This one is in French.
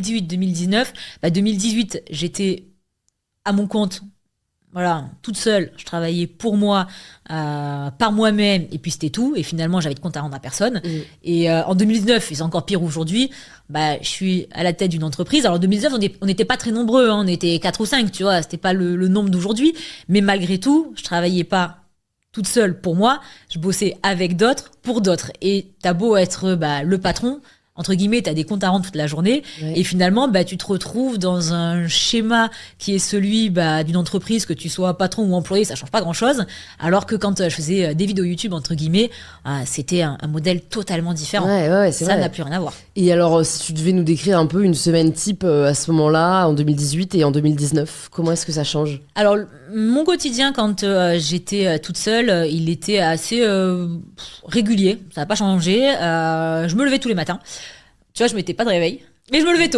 2018-2019, 2018, j'étais à mon compte, voilà, toute seule, je travaillais pour moi, par moi-même, et puis c'était tout. Et finalement, j'avais de compte à rendre à personne. Et en 2019, et c'est encore pire aujourd'hui, je suis à la tête d'une entreprise. Alors en 2019, on n'était pas très nombreux, hein, on était 4 ou 5, tu vois, c'était pas le nombre d'aujourd'hui. Mais malgré tout, je travaillais pas toute seule pour moi, je bossais avec d'autres, pour d'autres. Et t'as beau être le patron, entre guillemets, t'as des comptes à rendre toute la journée, Ouais. et finalement, tu te retrouves dans un schéma qui est celui d'une entreprise, que tu sois patron ou employé, ça change pas grand-chose, alors que quand je faisais des vidéos YouTube, entre guillemets, c'était un modèle totalement différent. Ouais, c'est Ça vrai. n'a plus rien à voir. Et alors, si tu devais nous décrire un peu une semaine type à ce moment-là, en 2018 et en 2019, comment est-ce que ça change? Alors, mon quotidien, quand j'étais toute seule, il était assez régulier. Ça n'a pas changé. Je me levais tous les matins. Tu vois, je mettais pas de réveil, mais je me levais tôt.